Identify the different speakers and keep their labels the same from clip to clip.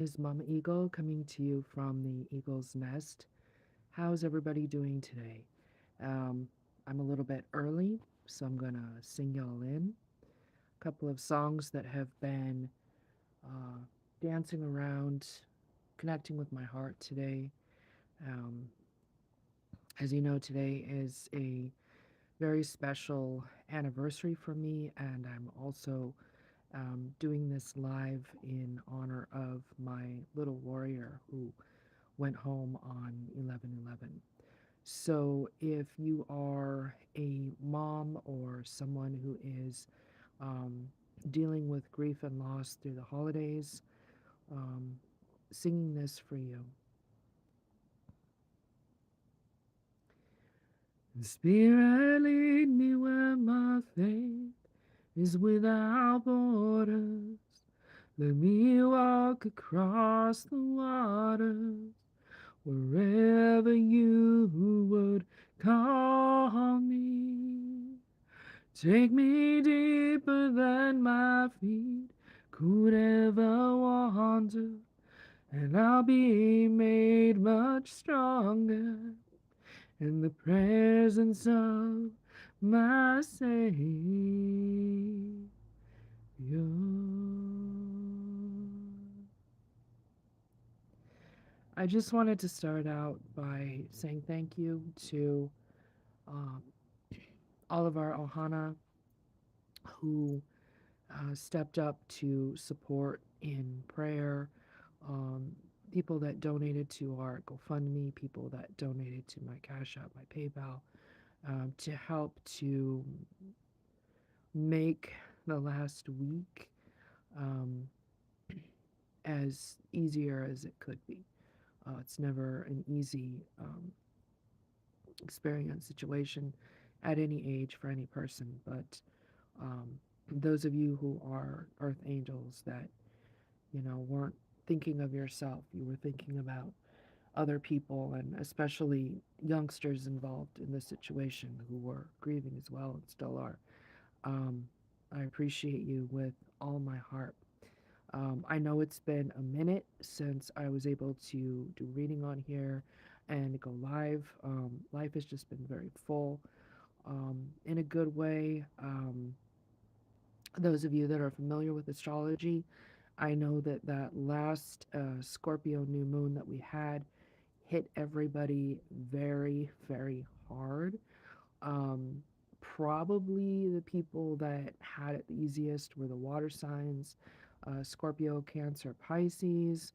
Speaker 1: Is Mama Eagle coming to you from the Eagle's Nest. How's everybody doing today? Um, I'm a little bit early, so I'm gonna sing y'all in a couple of songs that have been uh, dancing around, connecting with my heart today. Um, as you know, today is a very special anniversary for me, and I'm also doing this live in honor of my little warrior who went home on 11/11. So if you are a mom or someone who is um, dealing with grief and loss through the holidays, um, singing this for you. Spirit, lead me where my faith is without borders. Let me walk across the waters wherever you would call me. Take me deeper than my feet could ever wander, and I'll be made much stronger in the presence of my Savior. I just wanted to start out by saying thank you to um, all of our Ohana who stepped up to support in prayer, um, people that donated to our GoFundMe, people that donated to my Cash App, my PayPal, to help to make the last week um, as easier as it could be. It's never an easy experience situation at any age for any person, but um, those of you who are earth angels that weren't thinking of yourself, you were thinking about other people, and especially youngsters involved in this situation who were grieving as well and still are. um, I appreciate you with all my heart. I know it's been a minute since I was able to do reading on here and go live. Life has just been very full, in a good way. Those of you that are familiar with astrology, I know that that last Scorpio new moon that we had hit everybody very, very hard. Um, Probably the people that had it the easiest were the water signs, Scorpio, Cancer, Pisces.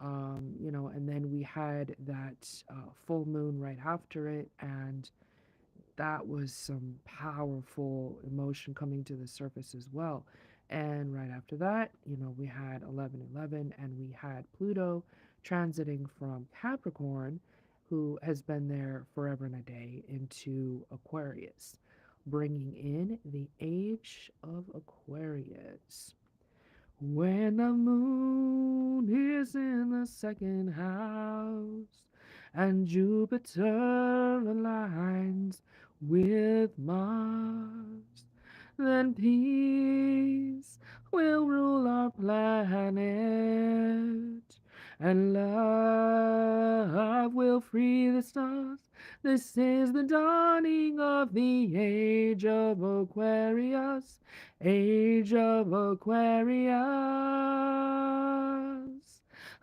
Speaker 1: And then we had that full moon right after it, and that was some powerful emotion coming to the surface as well. And right after that, we had 11/11, and we had Pluto transiting from Capricorn, who has been there forever and a day, into Aquarius, bringing in the age of Aquarius. When the moon is in the second house and Jupiter aligns with Mars, then peace will rule our planet, and love will free the stars. This is the dawning of the age of Aquarius, age of Aquarius,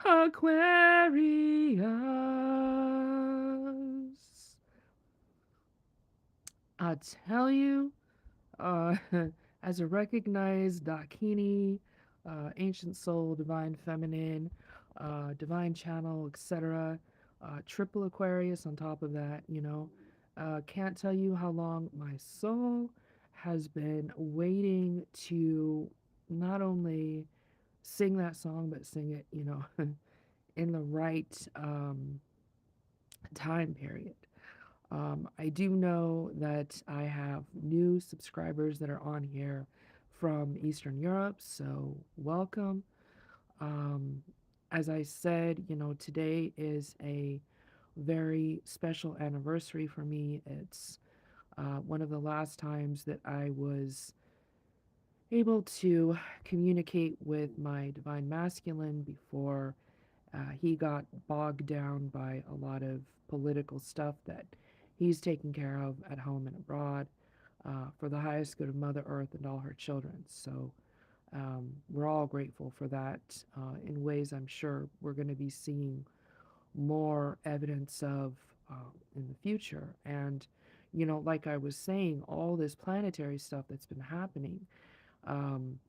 Speaker 1: Aquarius. I tell you, uh, as a recognized Dakini, ancient soul, divine feminine, divine channel, etc., triple Aquarius on top of that, can't tell you how long my soul has been waiting to not only sing that song, but sing it, in the right time period. I do know that I have new subscribers that are on here from Eastern Europe, so welcome. Um, as I said, today is a very special anniversary for me. It's one of the last times that I was able to communicate with my divine masculine before he got bogged down by a lot of political stuff that he's taking care of at home and abroad for the highest good of Mother Earth and all her children. So we're all grateful for that in ways I'm sure we're going to be seeing more evidence of in the future. And, like I was saying, all this planetary stuff that's been happening. Um,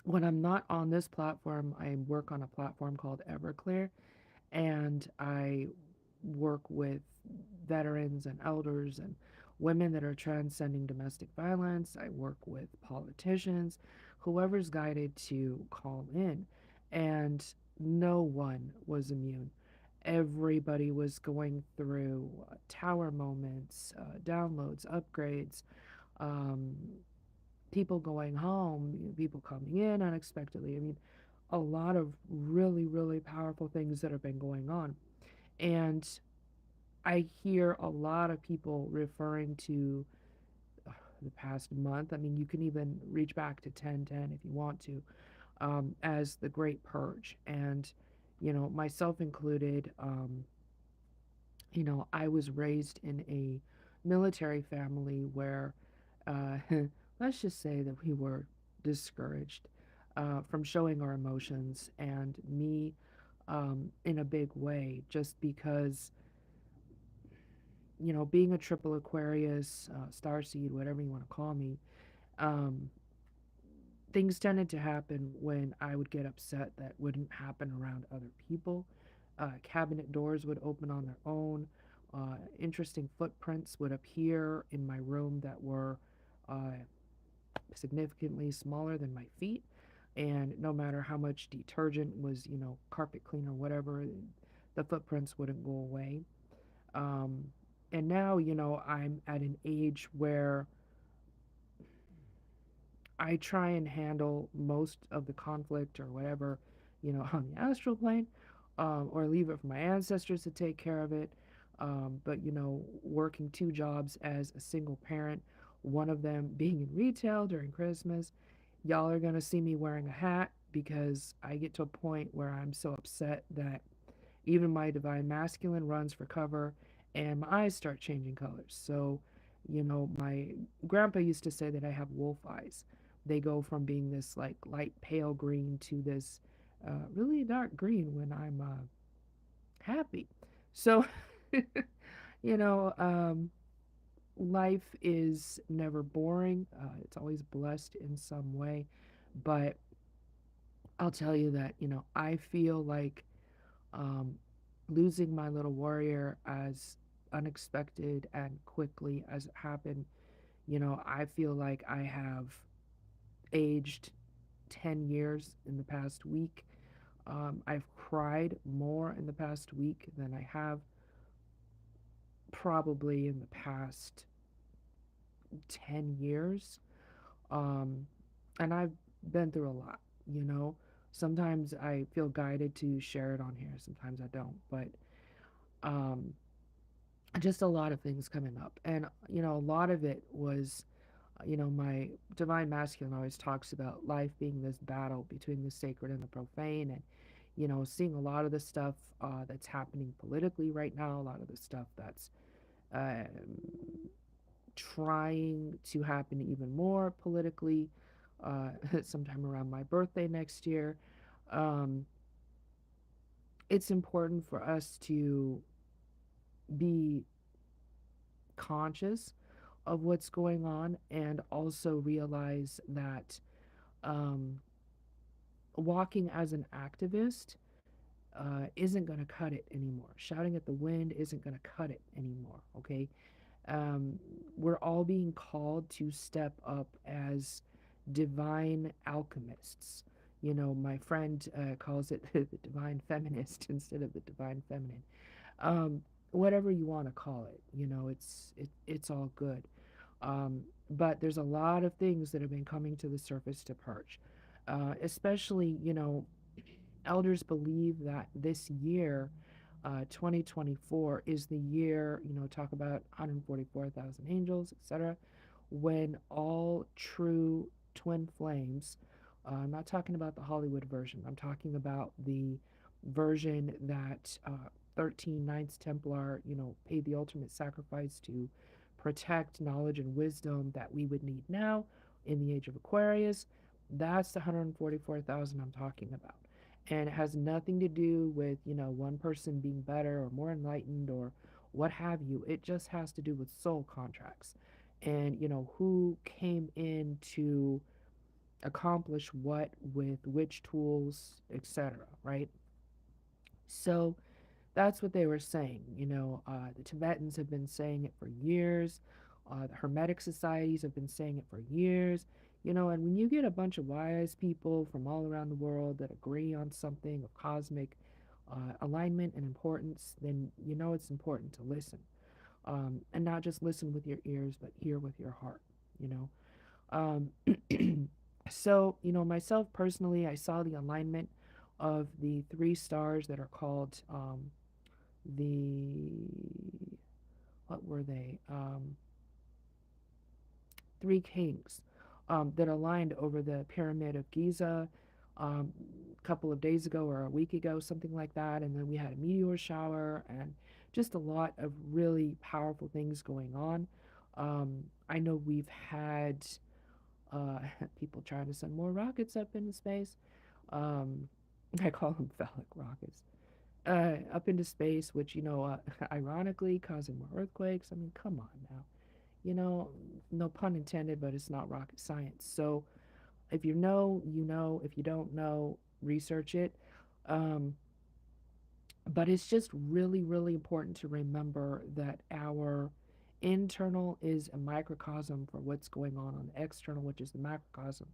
Speaker 1: when I'm not on this platform, I work on a platform called Everclear, and I work with veterans and elders and women that are transcending domestic violence. I work with politicians, whoever's guided to call in, and no one was immune. Everybody was going through tower moments, downloads, upgrades, um, people going home, people coming in unexpectedly. I mean, a lot of really, really powerful things that have been going on. And I hear a lot of people referring to the past month. I mean, you can even reach back to 1010 if you want to, as the Great Purge. And, myself included, I was raised in a military family where, uh, let's just say that we were discouraged from showing our emotions, and me in a big way, just because, being a triple Aquarius, star seed, whatever you want to call me, um, things tended to happen when I would get upset that wouldn't happen around other people. Cabinet doors would open on their own. Interesting footprints would appear in my room that were uh, significantly smaller than my feet. And no matter how much detergent was, carpet cleaner, whatever, the footprints wouldn't go away. Um, and now, I'm at an age where I try and handle most of the conflict or whatever, on the astral plane, or leave it for my ancestors to take care of it. But, working two jobs as a single parent, one of them being in retail during Christmas, y'all are going to see me wearing a hat because I get to a point where I'm so upset that even my divine masculine runs for cover and my eyes start changing colors. So, my grandpa used to say that I have wolf eyes. They go from being this like light pale green to this really dark green when I'm happy. So, you know, um, life is never boring. It's always blessed in some way. But I'll tell you that, I feel like um, losing my little warrior as unexpected and quickly as it happened, I feel like I have aged 10 years in the past week. I've cried more in the past week than I have probably in the past 10 years. Um, and I've been through a lot, you know. Sometimes I feel guided to share it on here, sometimes I don't. But um, just a lot of things coming up. And, a lot of it was, my divine masculine always talks about life being this battle between the sacred and the profane. And, seeing a lot of the stuff that's happening politically right now, a lot of the stuff that's um, trying to happen even more politically sometime around my birthday next year. Um, it's important for us to be conscious of what's going on and also realize that um, walking as an activist isn't going to cut it anymore. Shouting at the wind isn't going to cut it anymore, okay? Um, we're all being called to step up as divine alchemists. My friend calls it the divine feminist instead of the divine feminine. Um, whatever you want to call it, it's all good. But there's a lot of things that have been coming to the surface to purge. Especially, elders believe that this year, 2024, is the year, talk about 144,000 angels, etc., when all true twin flames. I'm not talking about the Hollywood version. I'm talking about the version that 13 Knights Templar, paid the ultimate sacrifice to protect knowledge and wisdom that we would need now in the age of Aquarius. That's the 144,000 I'm talking about. And it has nothing to do with, one person being better or more enlightened or what have you. It just has to do with soul contracts and, who came in to accomplish what with which tools, etc., right? So that's what they were saying. The Tibetans have been saying it for years. The Hermetic societies have been saying it for years. And when you get a bunch of wise people from all around the world that agree on something of cosmic alignment and importance, then it's important to listen. And not just listen with your ears, but hear with your heart, you know. So, myself personally, I saw the alignment of the three stars that are called the what were they? Three kings that aligned over the pyramid of Giza a couple of days ago or a week ago, something like that. And then we had a meteor shower and just a lot of really powerful things going on. I know we've had uh, people trying to send more rockets up into space. Um, I call them phallic rockets. Up into space, which, ironically, causing more earthquakes. I mean, come on now. You know, no pun intended, but it's not rocket science. So if you know, you know. If you don't know, research it. Um, but it's just really, really important to remember that our internal is a microcosm for what's going on the external, which is the macrocosm.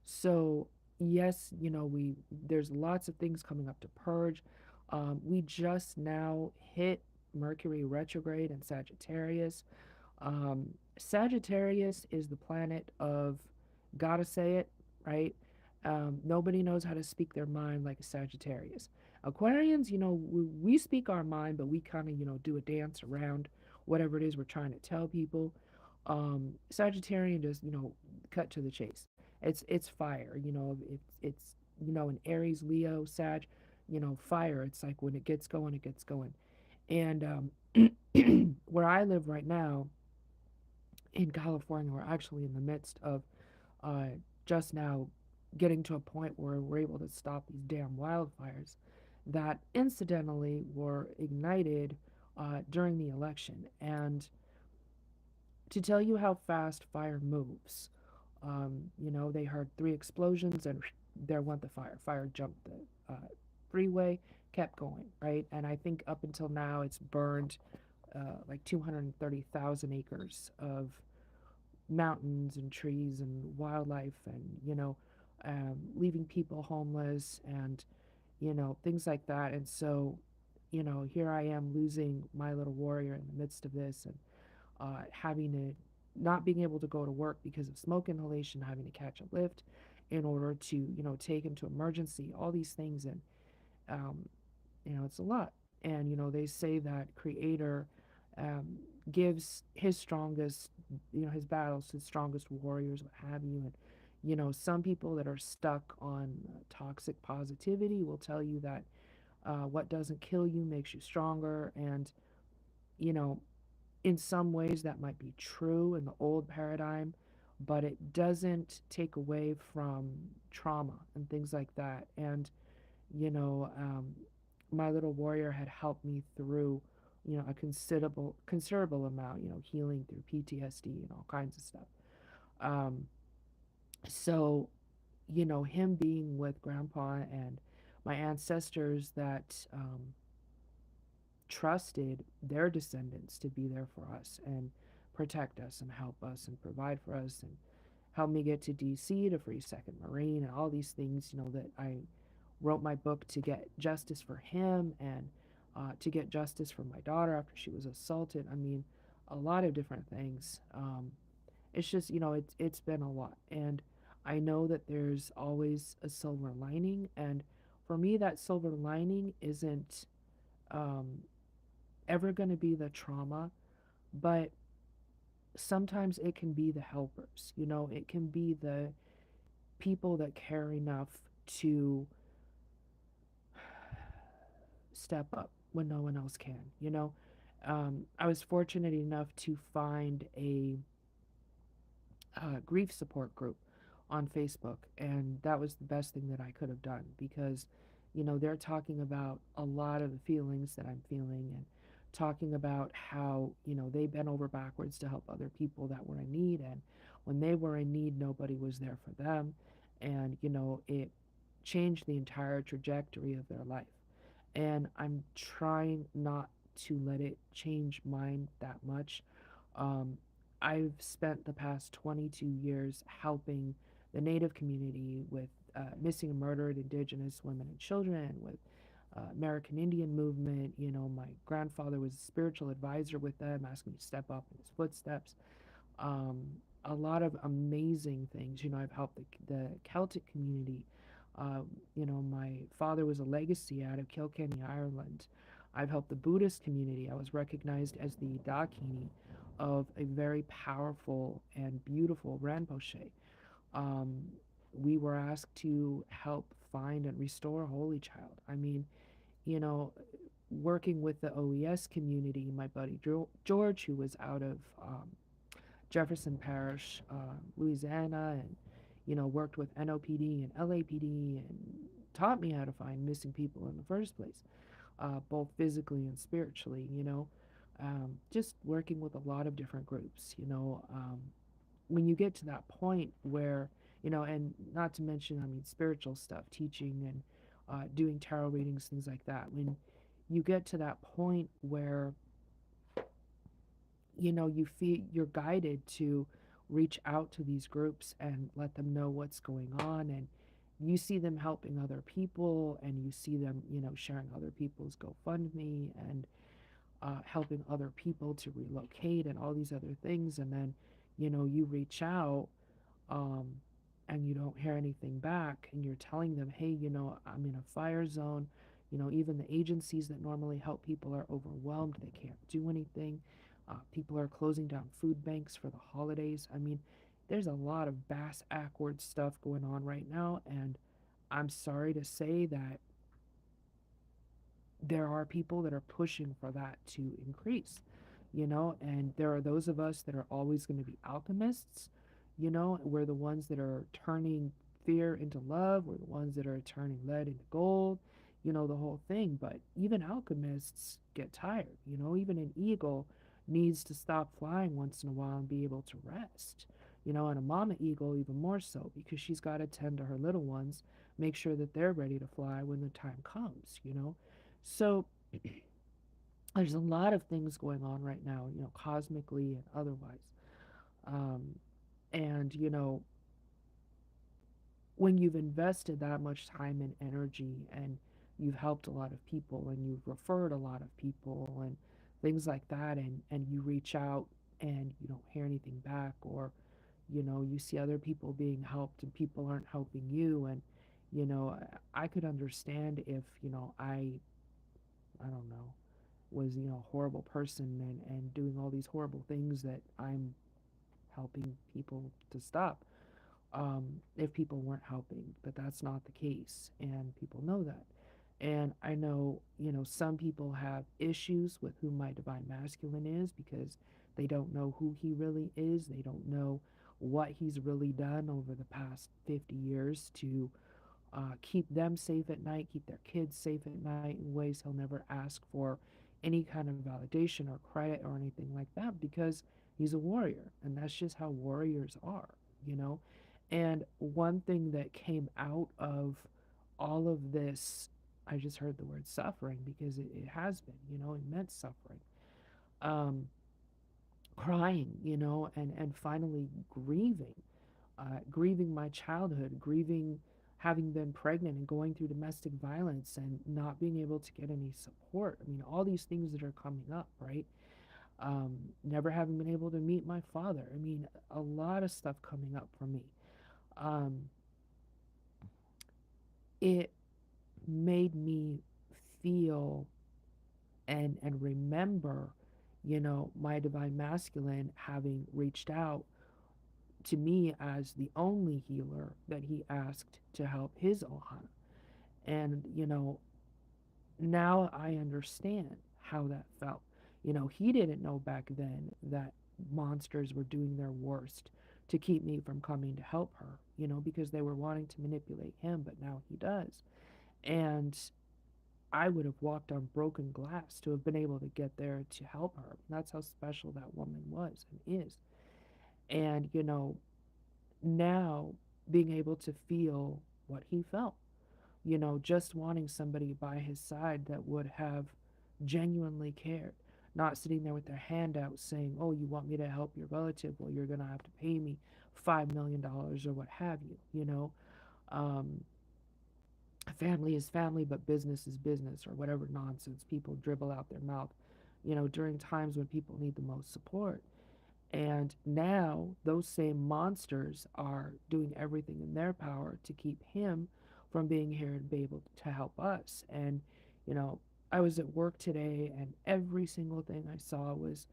Speaker 1: So yes, we there's lots of things coming up to purge. We just now hit Mercury retrograde in Sagittarius. Sagittarius is the planet of gotta say it, right? Nobody knows how to speak their mind like a Sagittarius. Aquarians, we speak our mind, but we kind of, do a dance around whatever it is we're trying to tell people. Sagittarian just, cut to the chase. It's fire, it's an Aries, Leo, Sag, fire. It's like when it gets going, it gets going. And where I live right now, in California, we're actually in the midst of uh, just now getting to a point where we're able to stop these damn wildfires that incidentally were ignited during the election. And to tell you how fast fire moves, they heard three explosions and there went the fire. Fire jumped the freeway, kept going, right? And I think up until now it's burned like 230,000 acres of mountains and trees and wildlife and leaving people homeless and things like that. And so here I am losing my little warrior in the midst of this and having to not being able to go to work because of smoke inhalation, having to catch a lift in order to take him to emergency, all these things. And um, it's a lot. And they say that creator um, gives his strongest, his battles to his strongest warriors, what have you. And some people that are stuck on toxic positivity will tell you that what doesn't kill you makes you stronger. And you know in some ways that might be true in the old paradigm, but it doesn't take away from trauma and things like that. And you know, um, my little warrior had helped me through, a considerable amount, healing through PTSD and all kinds of stuff. Um, so, him being with grandpa and my ancestors that trusted their descendants to be there for us and protect us and help us and provide for us and help me get to DC to free Second Marine and all these things, that I wrote my book to get justice for him and to get justice for my daughter after she was assaulted. I mean, a lot of different things. It's just, it's been a lot. And I know that there's always a silver lining. And for me, that silver lining isn't um, ever going to be the trauma, but sometimes it can be the helpers. It can be the people that care enough to step up when no one else can. I was fortunate enough to find a grief support group on Facebook, and that was the best thing that I could have done because, they're talking about a lot of the feelings that I'm feeling and talking about how, they bent over backwards to help other people that were in need. And when they were in need, nobody was there for them. And, it changed the entire trajectory of their life. And I'm trying not to let it change mine that much. Um, I've spent the past 22 years helping the Native community with missing and murdered Indigenous women and children, with American Indian movement. My grandfather was a spiritual advisor with them, asking me to step up in his footsteps. Um, a lot of amazing things. I've helped the Celtic community. My father was a legacy out of Kilkenny, Ireland. I've helped the Buddhist community. I was recognized as the Dakini of a very powerful and beautiful Rinpoche. Um, we were asked to help find and restore a holy child. I mean, you know, working with the OES community, my buddy George, who was out of Jefferson Parish, Louisiana, and worked with NOPD and LAPD and taught me how to find missing people in the first place, both physically and spiritually. Just working with a lot of different groups. When you get to that point where and not to mention, I mean, spiritual stuff, teaching and doing tarot readings, things like that. When you get to that point where you feel you're guided to reach out to these groups and let them know what's going on, and you see them helping other people, and you see them sharing other people's GoFundMe and helping other people to relocate and all these other things, and then you reach out, um, and you don't hear anything back, and you're telling them, hey, I'm in a fire zone. Even the agencies that normally help people are overwhelmed. They can't do anything. People are closing down food banks for the holidays. I mean, there's a lot of bass backward stuff going on right now, and I'm sorry to say that there are people that are pushing for that to increase, and there are those of us that are always going to be alchemists. We're the ones that are turning fear into love, we're the ones that are turning lead into gold, the whole thing. But even alchemists get tired. Even an eagle needs to stop flying once in a while and be able to rest. And a mama eagle even more so, because she's got to tend to her little ones, make sure that they're ready to fly when the time comes. So there's a lot of things going on right now, cosmically and otherwise. Um, and, when you've invested that much time and energy, and you've helped a lot of people, and you've referred a lot of people and things like that, and you reach out and you don't hear anything back, or, you see other people being helped and people aren't helping you. And, I could understand if, I don't know, was a horrible person and doing all these horrible things that I'm helping people to stop, if people weren't helping. But that's not the case, and people know that. And I know, some people have issues with who my divine masculine is, because they don't know who he really is. They don't know what he's really done over the past 50 years to keep them safe at night, keep their kids safe at night in ways he'll never ask for any kind of validation or credit or anything like that, because he's a warrior, and that's just how warriors are, you know? And one thing that came out of all of this, I just heard the word suffering, because it has been, immense suffering. Um, Crying, and finally grieving my childhood, grieving having been pregnant and going through domestic violence and not being able to get any support. I mean, all these things that are coming up, right? Never having been able to meet my father. I mean, a lot of stuff coming up for me. Um, it made me feel and remember, my divine masculine having reached out to me as the only healer that he asked to help his ohana. And, now I understand how that felt. He didn't know back then that monsters were doing their worst to keep me from coming to help her, because they were wanting to manipulate him, but now he does. And I would have walked on broken glass to have been able to get there to help her. That's how special that woman was and is. And, now being able to feel what he felt, just wanting somebody by his side that would have genuinely cared, not sitting there with their hand out saying, oh, you want me to help your relative? Well, you're going to have to pay me $5 million or what have you, Um, family is family, but business is business, or whatever nonsense people dribble out their mouth, during times when people need the most support. And now those same monsters are doing everything in their power to keep him from being here and be able to help us. And, you know, I was at work today and every single thing I saw was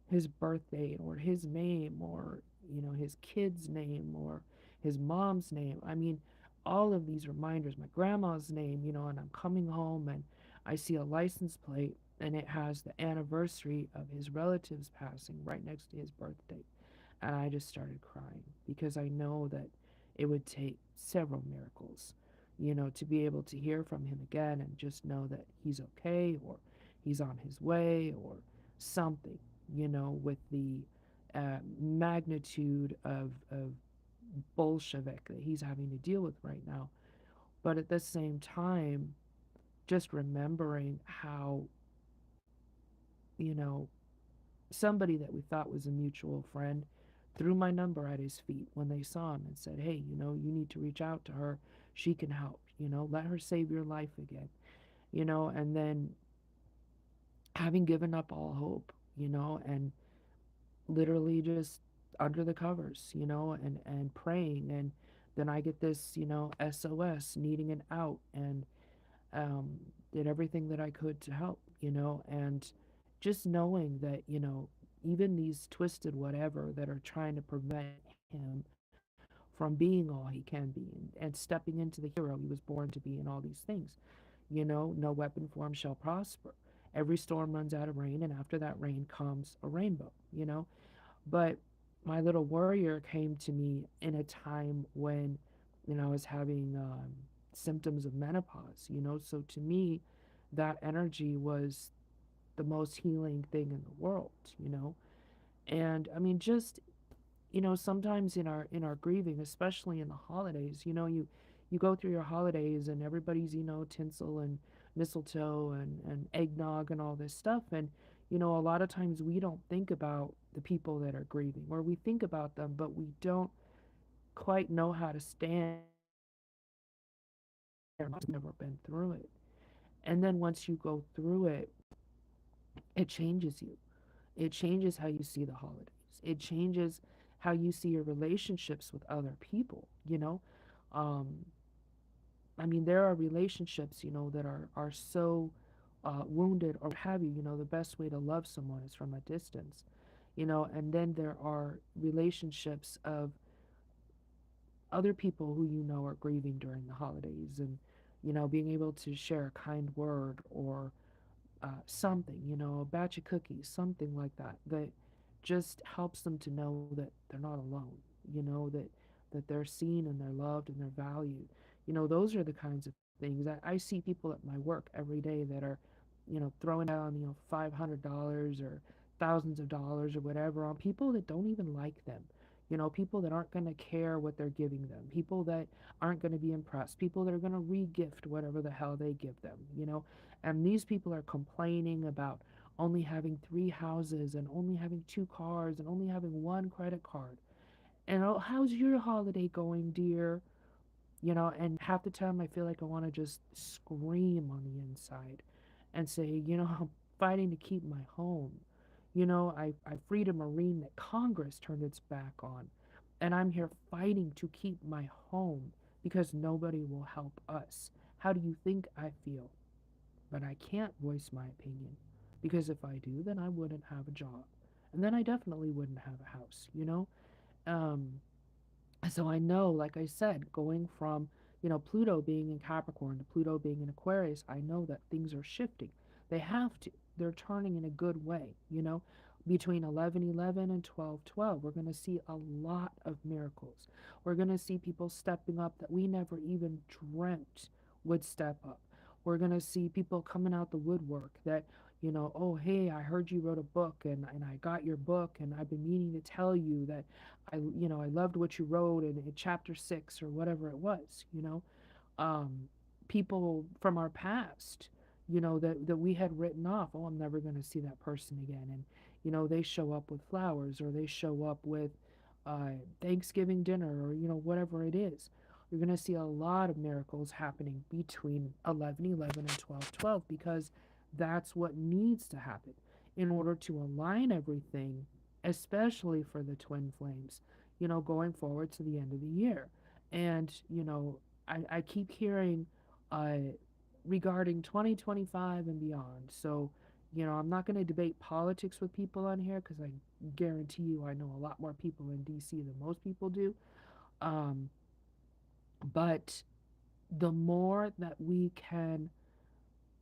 Speaker 1: his birthday or his name or, his kid's name or his mom's name. I mean, all of these reminders, my grandma's name, and I'm coming home and I see a license plate and it has the anniversary of his relatives passing right next to his birthday. And I just started crying because I know that it would take several miracles, to be able to hear from him again and just know that he's okay or he's on his way or something, with the magnitude of Bolshevik that he's having to deal with right now. But at the same time, just remembering how, you know, somebody that we thought was a mutual friend threw my number at his feet when they saw him and said, hey, you need to reach out to her. She can help, let her save your life again, and then having given up all hope, and literally just under the covers, and praying. And then I get this, SOS needing an out and um, did everything that I could to help, and just knowing that, even these twisted whatever that are trying to prevent him from being all he can be and stepping into the hero he was born to be and all these things. No weapon form shall prosper. Every storm runs out of rain, and after that rain comes a rainbow, But my little warrior came to me in a time when, I was having symptoms of menopause, So to me, that energy was the most healing thing in the world. And I mean, just, sometimes in our grieving, especially in the holidays, you go through your holidays and everybody's, tinsel and mistletoe and eggnog and all this stuff. And, a lot of times we don't think about the people that are grieving, or we think about them, but we don't quite know how to stand in their shoes because we've never been through it. And then once you go through it, it changes you. It changes how you see the holidays. It changes how you see your relationships with other people. Um, I mean, there are relationships, that are so wounded or what have you. The best way to love someone is from a distance, and then there are relationships of other people who are grieving during the holidays and, being able to share a kind word or something, a batch of cookies, something like that, that just helps them to know that they're not alone, that they're seen and they're loved and they're valued. Those are the kinds of things. I see people at my work every day that are, throwing down, $500 or thousands of dollars or whatever on people that don't even like them. People that aren't going to care what they're giving them, people that aren't going to be impressed, people that are going to re-gift whatever the hell they give them. And these people are complaining about only having 3 houses and only having 2 cars and only having one credit card. And oh, how's your holiday going, dear? And half the time I feel like I want to just scream on the inside and say, I'm fighting to keep my home. I freed a Marine that Congress turned its back on. And I'm here fighting to keep my home because nobody will help us. How do you think I feel? But I can't voice my opinion because if I do, then I wouldn't have a job. And then I definitely wouldn't have a house. Um, So I know, like I said, going from, Pluto being in Capricorn to Pluto being in Aquarius, I know that things are shifting. They have to. They're turning in a good way. Between 11:11 and 12:12, we're going to see a lot of miracles. We're going to see people stepping up that we never even dreamt would step up. We're going to see people coming out the woodwork that, oh, hey, I heard you wrote a book, and I got your book, and I've been meaning to tell you that I loved what you wrote in chapter 6 or whatever it was. um, People from our past, that we had written off. Oh, I'm never going to see that person again. And, they show up with flowers, or they show up with Thanksgiving dinner, or, whatever it is. You're going to see a lot of miracles happening between 11:11 and 12:12, because that's what needs to happen in order to align everything, especially for the twin flames, going forward to the end of the year. And, I keep hearing uh, regarding 2025 and beyond. So, I'm not going to debate politics with people on here, because I guarantee you I know a lot more people in DC than most people do. Um, but the more that we can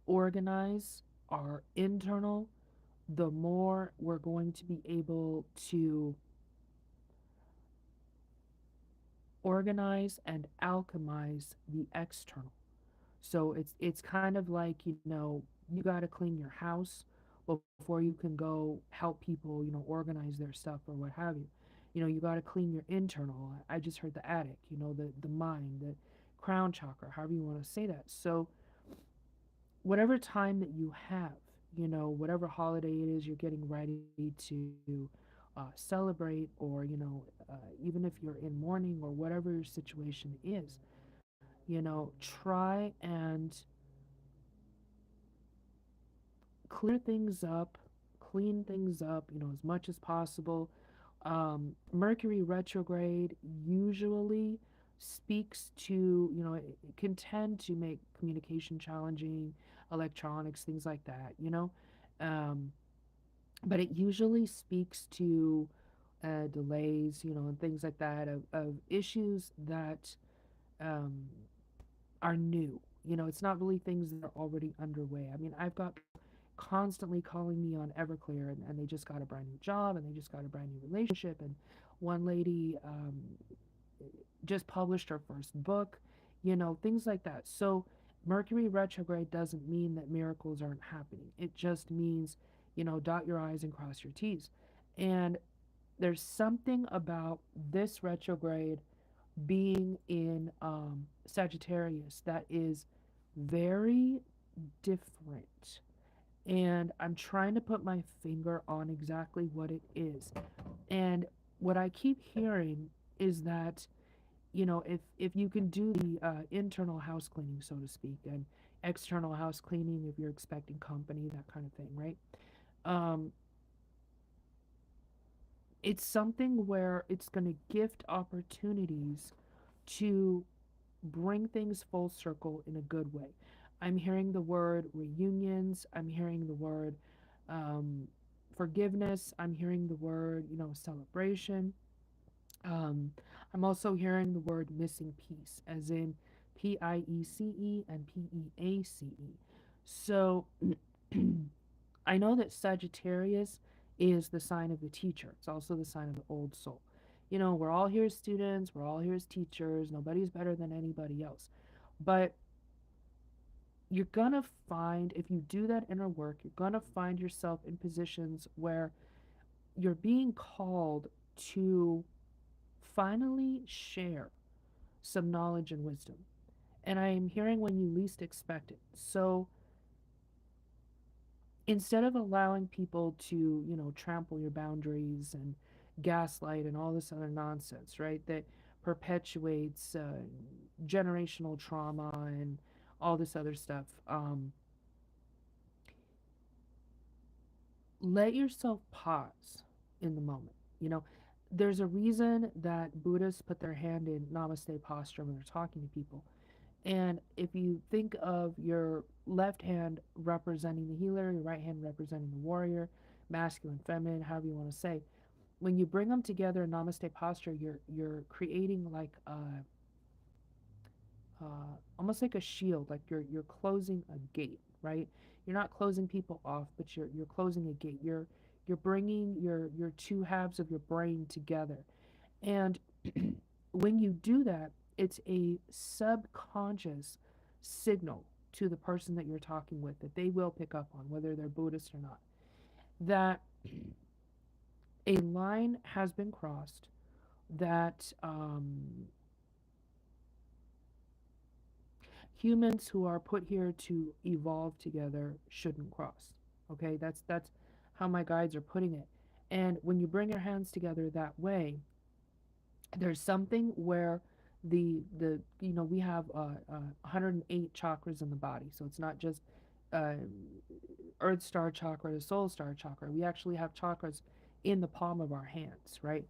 Speaker 1: organize our internal, the more we're going to be able to organize and alchemize the external. So it's kind of like, you got to clean your house before you can go help people, organize their stuff or what have you. You got to clean your internal. I just heard the attic, the mind, the crown chakra, however you want to say that. So whatever time that you have, whatever holiday it is you're getting ready to celebrate, or, even if you're in mourning or whatever your situation is, try and clear things up, clean things up, as much as possible. Mercury retrograde usually speaks to, it can tend to make communication challenging, electronics, things like that, um, but it usually speaks to delays, and things like that, of issues that um, are new. It's not really things that are already underway. I mean, I've got people constantly calling me on Everclear, and they just got a brand new job, and they just got a brand new relationship. And one lady just published her first book, things like that. So, Mercury retrograde doesn't mean that miracles aren't happening. It just means, dot your I's and cross your T's. And there's something about this retrograde being in Sagittarius that is very different. And I'm trying to put my finger on exactly what it is. And what I keep hearing is that, if you can do the internal house cleaning, so to speak, and external house cleaning if you're expecting company, that kind of thing, right? Um, it's something where it's going to gift opportunities to bring things full circle in a good way. I'm hearing the word reunions. I'm hearing the word um, forgiveness. I'm hearing the word, celebration. Um, I'm also hearing the word missing piece, as in Piece and Peace. So I know that Sagittarius is the sign of the teacher. It's also the sign of the old soul. We're all here as students, we're all here as teachers. Nobody's better than anybody else. But you're going to find, if you do that inner work, you're going to find yourself in positions where you're being called to finally share some knowledge and wisdom. And I am hearing when you least expect it. So instead of allowing people to, trample your boundaries and gaslight and all this other nonsense, right, that perpetuates generational trauma and all this other stuff, let yourself pause in the moment. You know, there's a reason that Buddhists put their hand in namaste posture when they're talking to people. And if you think of your left hand representing the healer, your right hand representing the warrior, masculine, feminine, however you want to say, when you bring them together in namaste posture, you're creating like almost like a shield, like you're closing a gate, right? You're not closing people off, but you're closing a gate. You're bringing your two halves of your brain together, and when you do that, it's a subconscious signal to the person that you're talking with that they will pick up on, whether they're Buddhist or not, that a line has been crossed that humans who are put here to evolve together shouldn't cross. Okay, that's how my guides are putting it. And when you bring your hands together that way, there's something where the we have 108 chakras in the body, so it's not just uh, earth star chakra, the soul star chakra. We actually have chakras in the palm of our hands, right?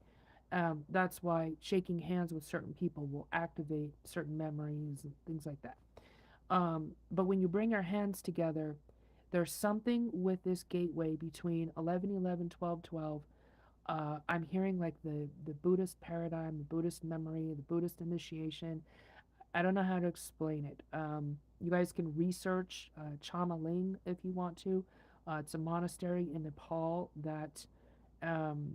Speaker 1: That's why shaking hands with certain people will activate certain memories and things like that. But when you bring your hands together, there's something with this gateway between 11, 11, 12, 12. I'm hearing like the Buddhist paradigm, the Buddhist memory, the Buddhist initiation. I don't know how to explain it. You guys can research Chamaling if you want to. It's a monastery in Nepal that um,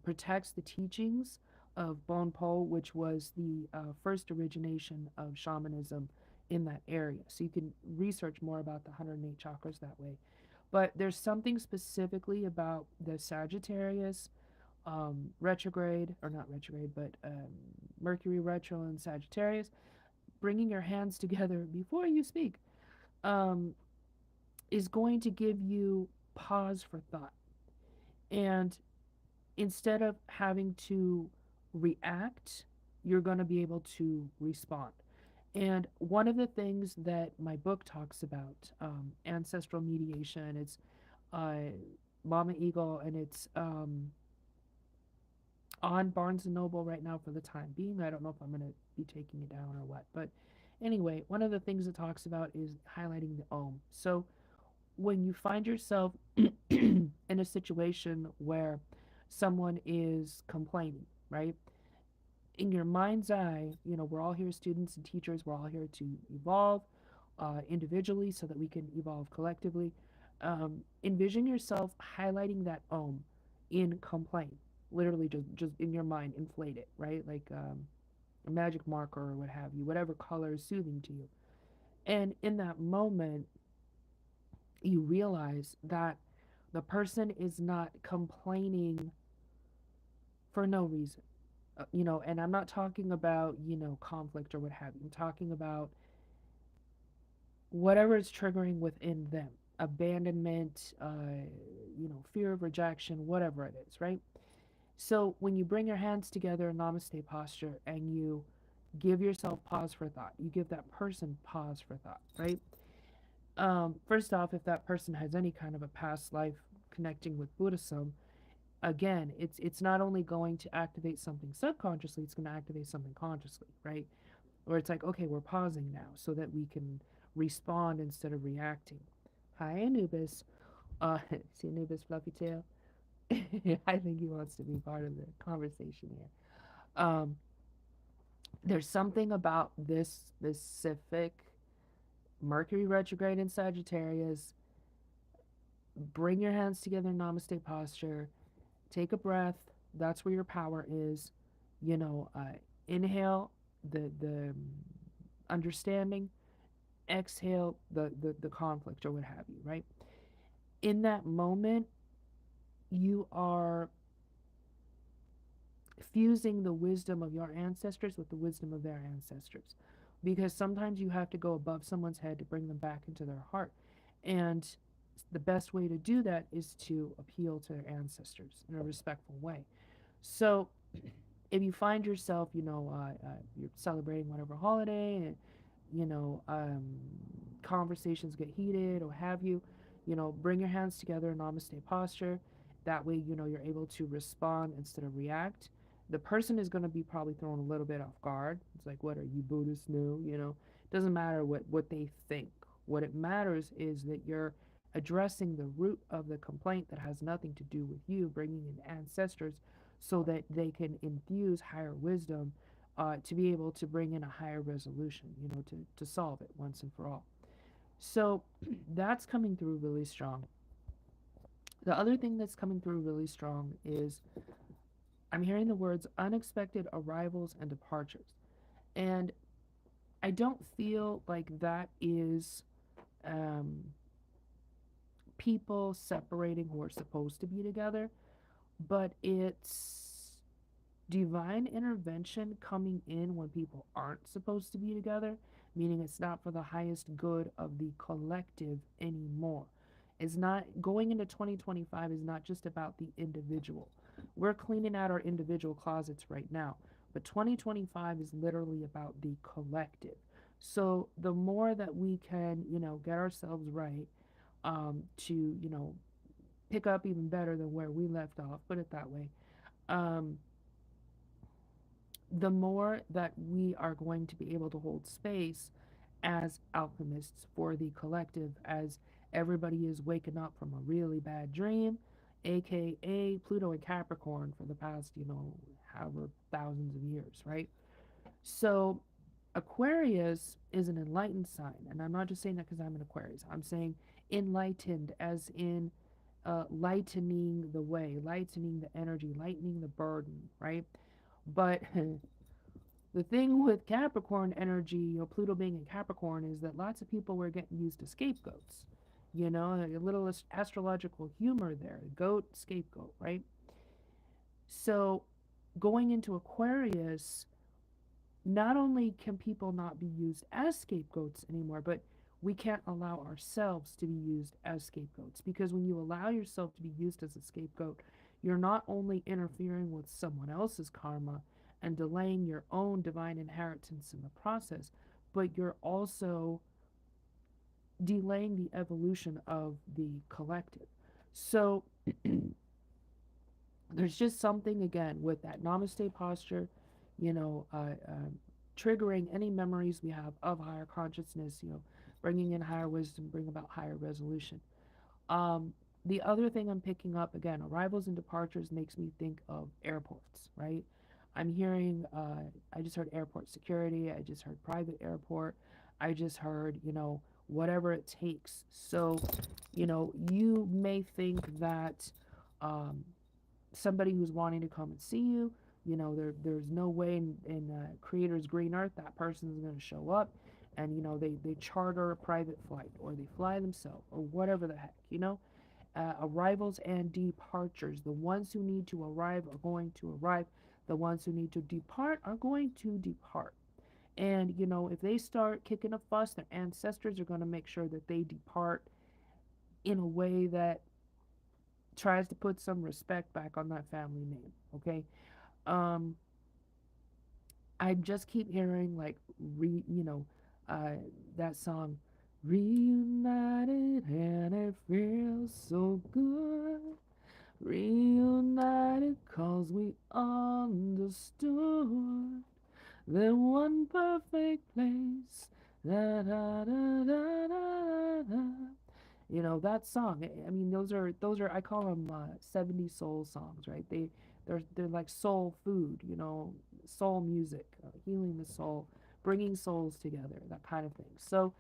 Speaker 1: protects the teachings of Bonpo, which was the first origination of shamanism in that area. So you can research more about the 108 chakras that way. But there's something specifically about the Sagittarius retrograde, or not retrograde, but Mercury Retro and Sagittarius, bringing your hands together before you speak um, is going to give you pause for thought. And instead of having to react, you're going to be able to respond. And one of the things that my book talks about, ancestral mediation, it's uh, Mama Eagle, and it's on Barnes and Noble right now for the time being. I don't know if I'm going to be taking it down or what. But anyway, one of the things it talks about is highlighting the Om. So when you find yourself in a situation where someone is complaining, right? In your mind's eye, we're all here, students and teachers, we're all here to evolve individually so that we can evolve collectively. Envision yourself highlighting that Om in complaint. Literally, just in your mind, inflate it, right? Like a magic marker or what have you, whatever color is soothing to you. And in that moment, you realize that the person is not complaining for no reason. And I'm not talking about, conflict or what have you. I'm talking about whatever is triggering within them, abandonment, fear of rejection, whatever it is, right? So when you bring your hands together in namaste posture and you give yourself pause for thought, you give that person pause for thought, right? First off, if that person has any kind of a past life connecting with Buddhism, again, it's not only going to activate something subconsciously, it's going to activate something consciously, right? Or it's like, okay, we're pausing now so that we can respond instead of reacting. Hi, Anubis. See Anubis Fluffy Tail? I think he wants to be part of the conversation here. Um, there's something about this specific Mercury retrograde in Sagittarius. Bring your hands together in namaste posture. Take a breath. That's where your power is. Inhale the understanding. Exhale the conflict or what have you, right? In that moment, you are fusing the wisdom of your ancestors with the wisdom of their ancestors. Because sometimes you have to go above someone's head to bring them back into their heart. And the best way to do that is to appeal to their ancestors in a respectful way. So if you find yourself, you're celebrating whatever holiday, and you know, um, conversations get heated or have you, bring your hands together in namaste posture. That way, you're able to respond instead of react. The person is going to be probably thrown a little bit off guard. It's like, what are you Buddhist new? It doesn't matter what they think. What it matters is that you're addressing the root of the complaint that has nothing to do with you, bringing in ancestors so that they can infuse higher wisdom to be able to bring in a higher resolution, to solve it once and for all. So that's coming through really strong. The other thing that's coming through really strong is I'm hearing the words unexpected arrivals and departures. And I don't feel like that is um, people separating who are supposed to be together, but it's divine intervention coming in when people aren't supposed to be together, meaning it's not for the highest good of the collective anymore. It's not going into 2025 is not just about the individual. We're cleaning out our individual closets right now, but 2025 is literally about the collective. So the more that we can, get ourselves right, to, pick up even better than where we left off, put it that way. Um, the more that we are going to be able to hold space as alchemists for the collective, as everybody is waking up from a really bad dream, aka Pluto and Capricorn for the past, however thousands of years, right? So, Aquarius is an enlightened sign, and I'm not just saying that because I'm an Aquarius. I'm saying enlightened, as in lightening the way, lightening the energy, lightening the burden, right? But the thing with Capricorn energy, or Pluto being in Capricorn, is that lots of people were getting used to scapegoats. A little astrological humor there. Goat, scapegoat, right? So going into Aquarius, not only can people not be used as scapegoats anymore, but we can't allow ourselves to be used as scapegoats. Because when you allow yourself to be used as a scapegoat, you're not only interfering with someone else's karma and delaying your own divine inheritance in the process, but you're also delaying the evolution of the collective. So there's just something again with that namaste posture, you know, uh, um, triggering any memories we have of higher consciousness, bringing in higher wisdom, bring about higher resolution. Um, the other thing I'm picking up again, arrivals and departures makes me think of airports, right? I'm hearing, I just heard airport security, I just heard private airport, I just heard, whatever it takes. So, you may think that um, somebody who's wanting to come and see you, there's no way in Creator's Green Earth that person is going to show up, and they charter a private flight or they fly themselves or whatever the heck, arrivals and departures. The ones who need to arrive are going to arrive. The ones who need to depart are going to depart. And if they start kicking a fuss, their ancestors are going to make sure that they depart in a way that tries to put some respect back on that family name. Okay. um I just keep hearing like uh that song, reunited, and it feels so good, reunited cause we understood the one perfect place, da da da da da da. That song. I mean, those are I call them 70s soul songs, right? They're like soul food, soul music, healing the soul, bringing souls together, that kind of thing. So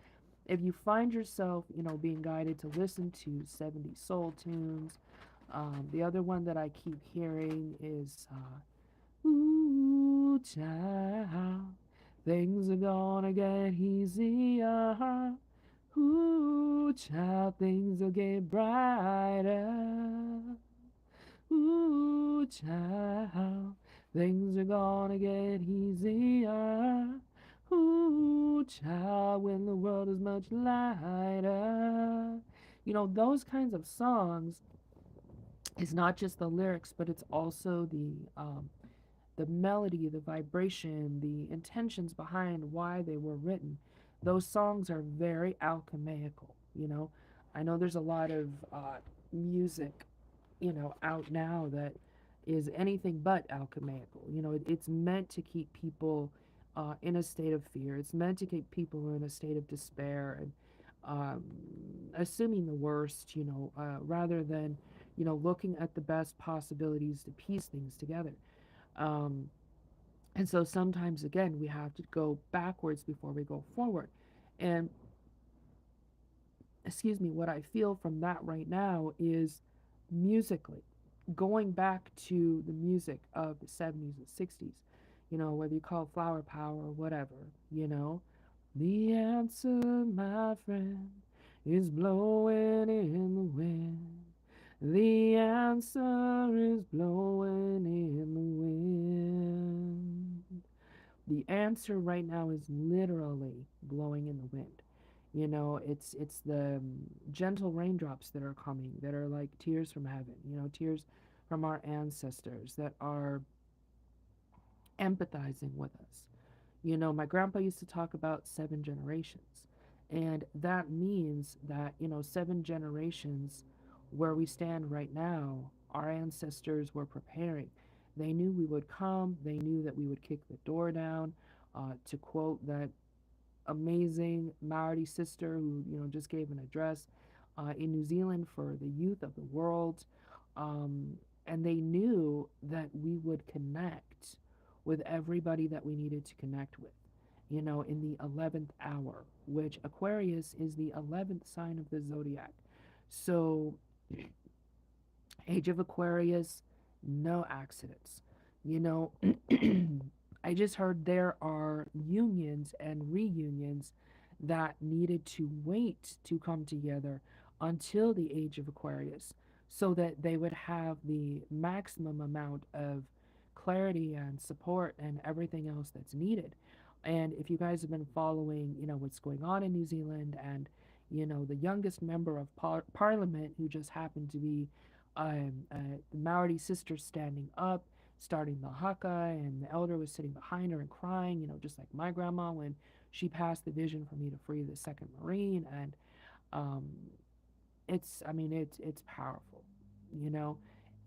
Speaker 1: if you find yourself, being guided to listen to 70s soul tunes, the other one that I keep hearing is ooh, child, things are gonna get easier. Ooh, child, things will get brighter. Ooh, child, things are gonna get easier. Ooh, child, when the world is much lighter. Those kinds of songs is not just the lyrics, but it's also the melody, the vibration, the intentions behind why they were written. Those songs are very alchemical. I know there's a lot of music, out now that is anything but alchemical. It's meant to keep people in a state of fear. It's meant to keep people in a state of despair. And um, assuming the worst, rather than, looking at the best possibilities to piece things together. Um, and so sometimes, again, we have to go backwards before we go forward. And, excuse me, what I feel from that right now is musically, going back to the music of the 70s and 60s, whether you call it flower power or whatever, the answer, my friend, is blowing in the wind. The answer is blowing in the wind. The answer right now is literally blowing in the wind. It's the gentle raindrops that are coming, that are like tears from heaven, tears from our ancestors that are empathizing with us. My grandpa used to talk about 7 generations. And that means that, 7 generations where we stand right now, our ancestors were preparing. They knew we would come, they knew that we would kick the door down. To quote that amazing Maori sister who, just gave an address in New Zealand for the youth of the world. Um, and they knew that we would connect with everybody that we needed to connect with, in the 11th hour, which Aquarius is the 11th sign of the zodiac. So, Age of Aquarius, no accidents. You know, I just heard there are unions and reunions that needed to wait to come together until the Age of Aquarius so that they would have the maximum amount of clarity and support and everything else that's needed. And if you guys have been following, what's going on in New Zealand and, the youngest member of parliament who just happened to be the Maori sister standing up, starting the haka, and the elder was sitting behind her and crying, just like my grandma when she passed the vision for me to free the second Marine. And um, it's powerful. You know,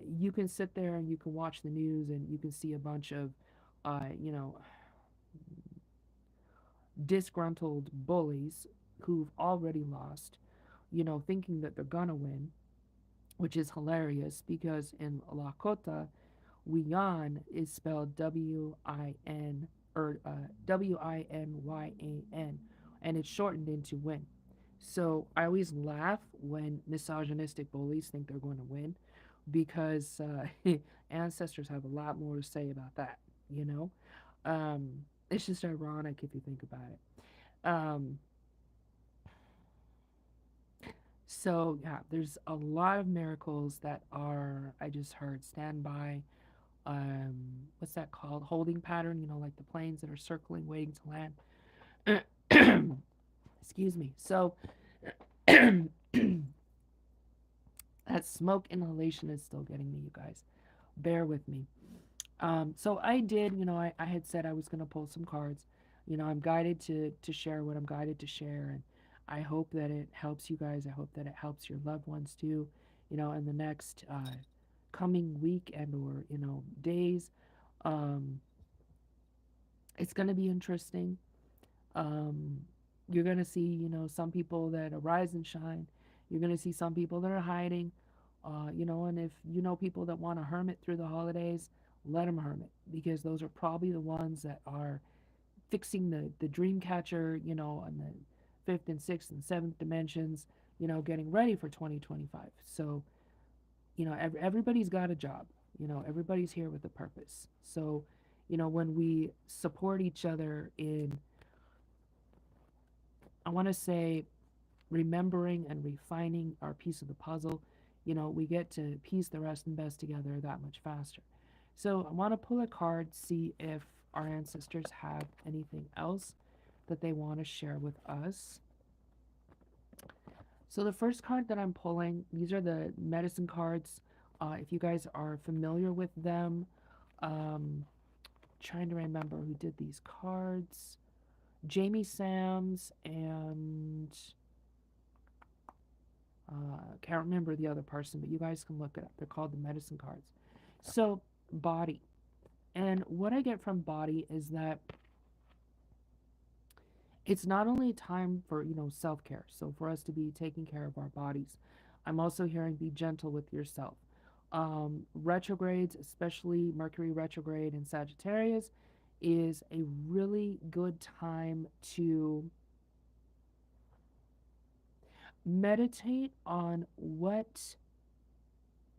Speaker 1: you can sit there and you can watch the news and you can see a bunch of, uh, you know, disgruntled bullies who've already lost, thinking that they're gonna win, which is hilarious because in Lakota, Wiyan is spelled Win or Winyan, and it's shortened into win. So I always laugh when misogynistic bullies think they're going to win because ancestors have a lot more to say about that, you know? It's just ironic if you think about it. So, yeah, there's a lot of miracles that are, I just heard, standby. What's that called? Holding pattern, like the planes that are circling, waiting to land. Excuse me. So, that smoke inhalation is still getting me, you guys. Bear with me. So I did, I had said I was going to pull some cards. I'm guided to share what I'm guided to share. And I hope that it helps you guys. I hope that it helps your loved ones too, in the next coming week and or, days. Um, it's going to be interesting. Um, you're going to see, some people that arise and shine. You're going to see some people that are hiding. And if you know people that want to hermit through the holidays, let them hermit because those are probably the ones that are fixing the dream catcher, on the fifth and sixth and seventh dimensions, getting ready for 2025. So, everybody's got a job, everybody's here with a purpose. So, when we support each other in, I want to say, remembering and refining our piece of the puzzle, we get to piece the rest and best together that much faster. So I want to pull a card, see if our ancestors have anything else that they want to share with us. So the first card that I'm pulling, these are the medicine cards. If you guys are familiar with them, trying to remember who did these cards. Jamie Sams and can't remember the other person, but you guys can look it up. They're called the medicine cards. So, body. And what I get from body is that It's not only time for, self-care, so for us to be taking care of our bodies. I'm also hearing be gentle with yourself. Retrogrades, especially Mercury retrograde in Sagittarius, is a really good time to meditate on what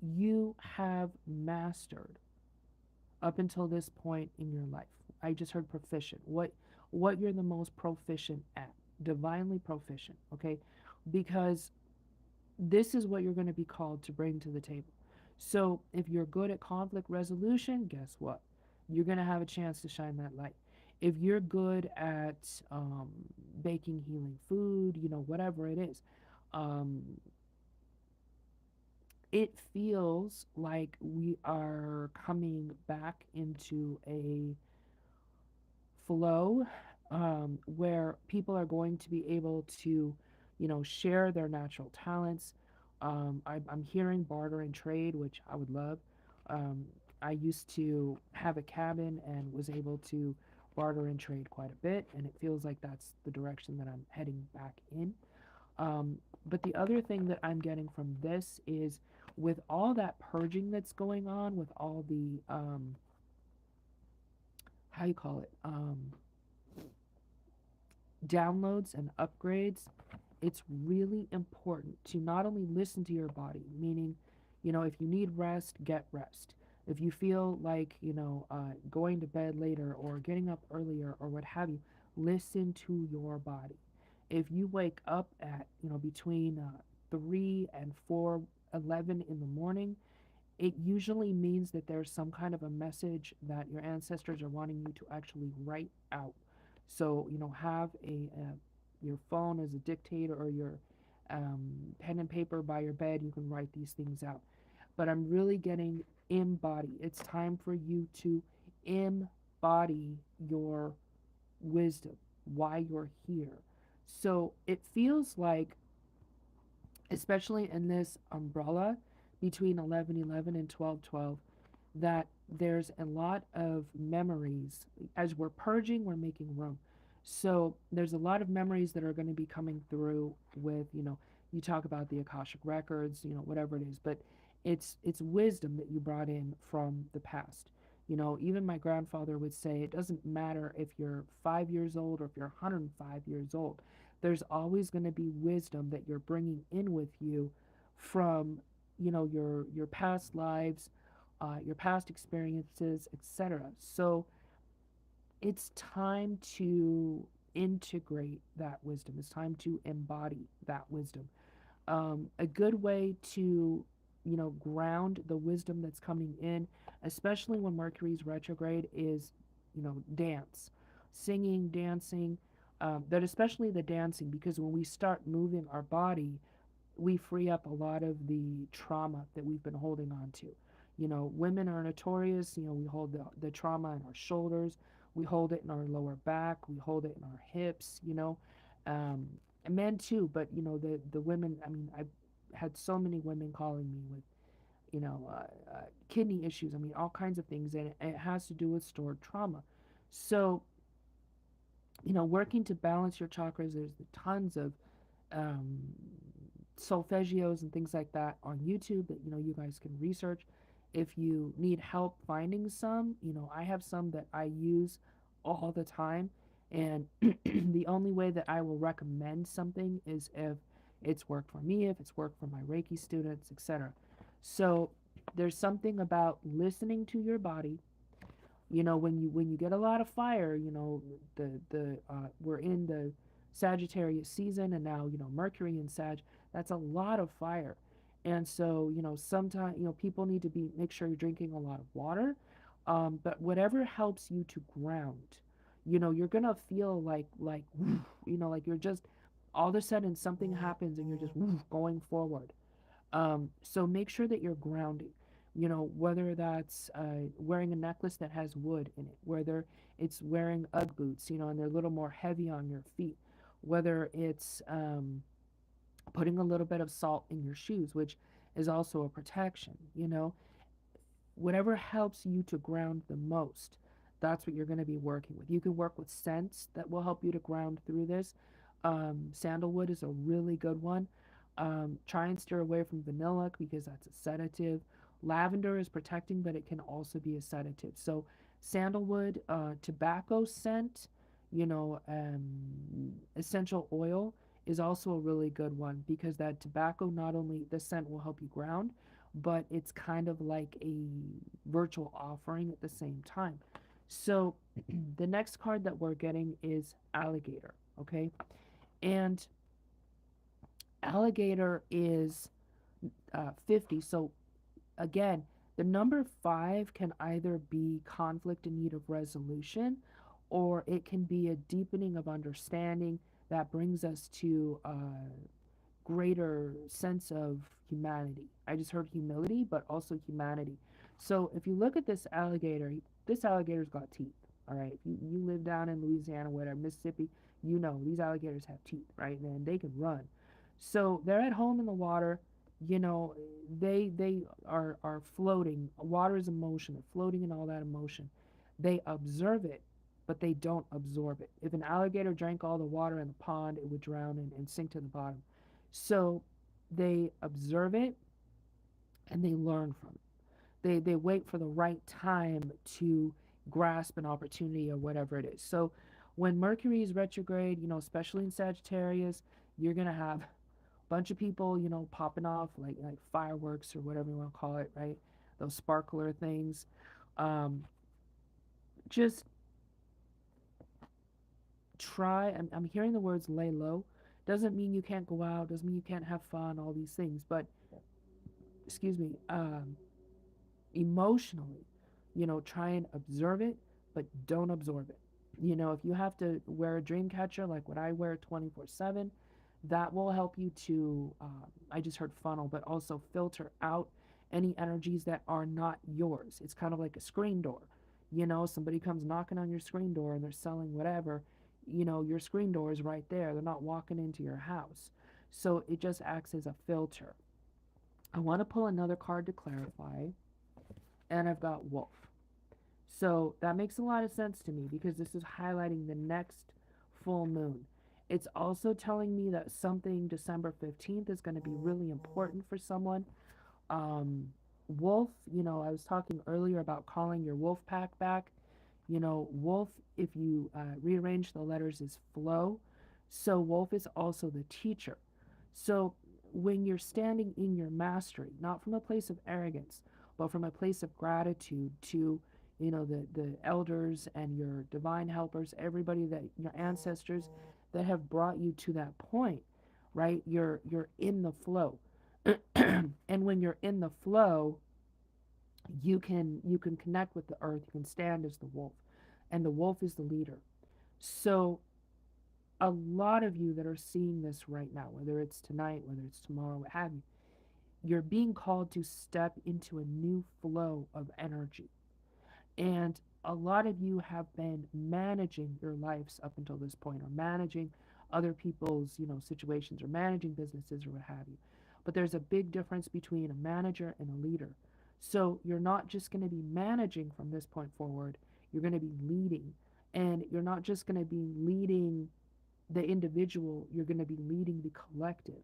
Speaker 1: you have mastered up until this point in your life. I just heard proficient. What you're the most proficient at. Divinely proficient, okay? Because this is what you're going to be called to bring to the table. So, if you're good at conflict resolution, guess what? You're going to have a chance to shine that light. If you're good at baking healing food, whatever it is, um, it feels like we are coming back into a flow where people are going to be able to, share their natural talents. I'm hearing barter and trade, which I would love. Um, I used to have a cabin and was able to barter and trade quite a bit, and it feels like that's the direction that I'm heading back in. Um, but the other thing that I'm getting from this is with all that purging that's going on, with all the, how you call it, downloads and upgrades, it's really important to not only listen to your body, meaning, if you need rest, get rest. If you feel like, going to bed later or getting up earlier or what have you, listen to your body. If you wake up at, between 3 and 4:11 in the morning, it usually means that there's some kind of a message that your ancestors are wanting you to actually write out. So, have your phone as a dictator or your pen and paper by your bed. You can write these things out. But I'm really getting embody. It's time for you to embody your wisdom, why you're here. So it feels like, especially in this umbrella between 11:11 and 12:12, that there's a lot of memories. As we're purging, we're making room. So there's a lot of memories that are going to be coming through with, you talk about the Akashic records, whatever it is, but it's wisdom that you brought in from the past. Even my grandfather would say it doesn't matter if you're 5 years old or if you're 105 years old. There's always going to be wisdom that you're bringing in with you from, your past lives, your past experiences, etc. So it's time to integrate that wisdom. It's time to embody that wisdom. A good way to, ground the wisdom that's coming in, especially when Mercury's retrograde, is, dance, singing, dancing. But especially the dancing, because when we start moving our body, we free up a lot of the trauma that we've been holding on to. Women are notorious, we hold the trauma in our shoulders, we hold it in our lower back, we hold it in our hips, um, and men too, but, the women, I mean, I've had so many women calling me with, kidney issues, I mean, all kinds of things, and it has to do with stored trauma. So, working to balance your chakras, there's tons of um, solfeggios and things like that on YouTube that you guys can research. If you need help finding some, I have some that I use all the time, and the only way that I will recommend something is if it's worked for me, if it's worked for my Reiki students, etc. So there's something about listening to your body. When you get a lot of fire, the we're in the Sagittarius season, and now Mercury in Sag, that's a lot of fire. And so sometimes people need to be make sure you're drinking a lot of water, but whatever helps you to ground. You're gonna feel like like you're just all of a sudden something happens and you're just going forward. So make sure that you're grounding. Whether that's wearing a necklace that has wood in it, whether it's wearing UGG boots, and they're a little more heavy on your feet, whether it's putting a little bit of salt in your shoes, which is also a protection. Whatever helps you to ground the most. That's what you're going to be working with. You can work with scents that will help you to ground through this. Sandalwood is a really good one. Try and steer away from vanilla because that's a sedative. Lavender is protecting, but it can also be a sedative. So, sandalwood, tobacco scent, essential oil is also a really good one because that tobacco, not only the scent will help you ground, but it's kind of like a virtual offering at the same time. So the next card that we're getting is alligator, okay? And alligator is 50. So again, the number 5 can either be conflict in need of resolution, or it can be a deepening of understanding that brings us to greater sense of humanity. I just heard humility, but also humanity. So if you look at this alligator's got teeth. All right. If you live down in Louisiana, whatever, Mississippi, you know these alligators have teeth, right? And they can run. So they're at home in the water. You know, they are floating. Water is emotion. They're floating in all that emotion. They observe it, but they don't absorb it. If an alligator drank all the water in the pond, it would drown and sink to the bottom. So they observe it and they learn from it. They wait for the right time to grasp an opportunity or whatever it is. So when Mercury is retrograde, especially in Sagittarius, you're gonna have a bunch of people, popping off like fireworks or whatever you want to call it, right? Those sparkler things. Um, just try. I'm hearing the words lay low. Doesn't mean you can't go out. Doesn't mean you can't have fun. All these things, but excuse me, emotionally, try and observe it, but don't absorb it. If you have to wear a dream catcher like what I wear 24/7, that will help you to, I just heard funnel, but also filter out any energies that are not yours. It's kind of like a screen door. Somebody comes knocking on your screen door and they're selling whatever, your screen door is right there. They're not walking into your house. So it just acts as a filter. I want to pull another card to clarify, and I've got wolf. So that makes a lot of sense to me because this is highlighting the next full moon. It's also telling me that something December 15th is going to be really important for someone. Um, wolf, I was talking earlier about calling your wolf pack back. Wolf, if you rearrange the letters, is flow. So wolf is also the teacher. So when you're standing in your mastery, not from a place of arrogance, but from a place of gratitude to, the elders and your divine helpers, everybody that your ancestors that have brought you to that point, right? You're in the flow. And when you're in the flow, you can connect with the earth, you can stand as the wolf, and the wolf is the leader. So a lot of you that are seeing this right now, whether it's tonight, whether it's tomorrow, what have you, you're being called to step into a new flow of energy. And a lot of you have been managing your lives up until this point, or managing other people's, situations, or managing businesses, or what have you. But there's a big difference between a manager and a leader. So you're not just going to be managing from this point forward, you're going to be leading. And you're not just going to be leading the individual, you're going to be leading the collective.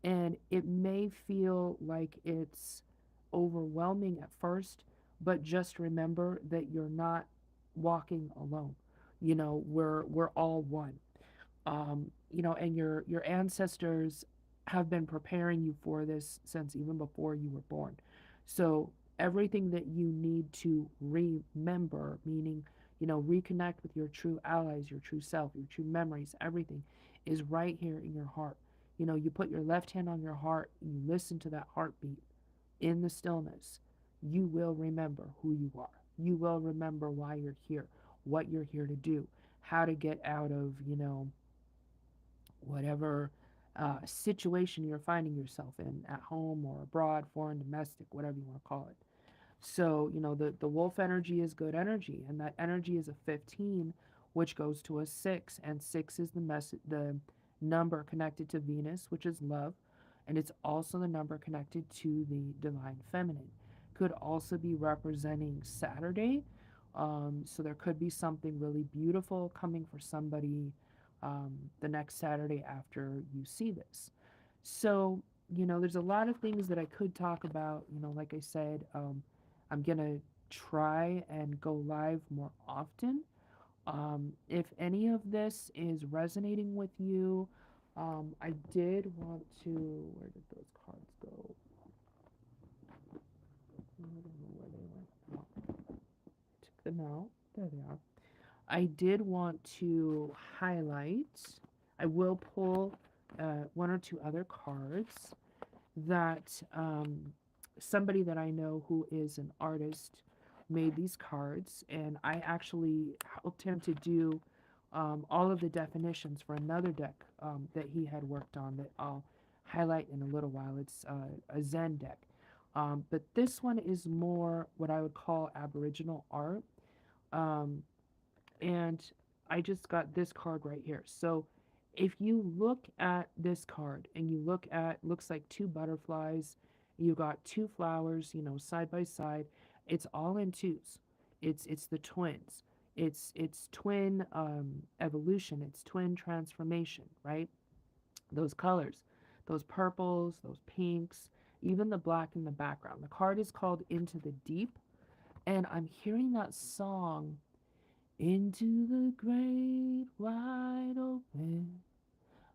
Speaker 1: And it may feel like it's overwhelming at first, but just remember that you're not walking alone. We're all one. And your ancestors have been preparing you for this since even before you were born. So everything that you need to remember, meaning, reconnect with your true allies, your true self, your true memories, everything is right here in your heart. You put your left hand on your heart, you listen to that heartbeat in the stillness. You will remember who you are. You will remember why you're here, what you're here to do, how to get out of, whatever situation you're finding yourself in at home or abroad, foreign, domestic, whatever you want to call it. So, the wolf energy is good energy, and that energy is a 15, which goes to a 6, and 6 is the number connected to Venus, which is love, and it's also the number connected to the divine feminine. Could also be representing Saturday, So there could be something really beautiful coming for somebody the next Saturday after you see this. So, there's a lot of things that I could talk about. Like I said, I'm going to try and go live more often. If any of this is resonating with you, I did want to. Where did those cards go? I don't know where they went. Oh, took them out. There they are. I did want to highlight. I will pull one or two other cards that somebody that I know who is an artist made these cards, and I actually helped him to do all of the definitions for another deck that he had worked on that I'll highlight in a little while. It's a Zen deck. But this one is more what I would call Aboriginal art. Um, and I just got this card right here. So if you look at this card and you look at, looks like two butterflies, you got two flowers, side by side. It's all in twos. It's the twins. It's twin evolution. It's twin transformation, right? Those colors, those purples, those pinks, even the black in the background. The card is called Into the Deep, and I'm hearing that song into the great wide open,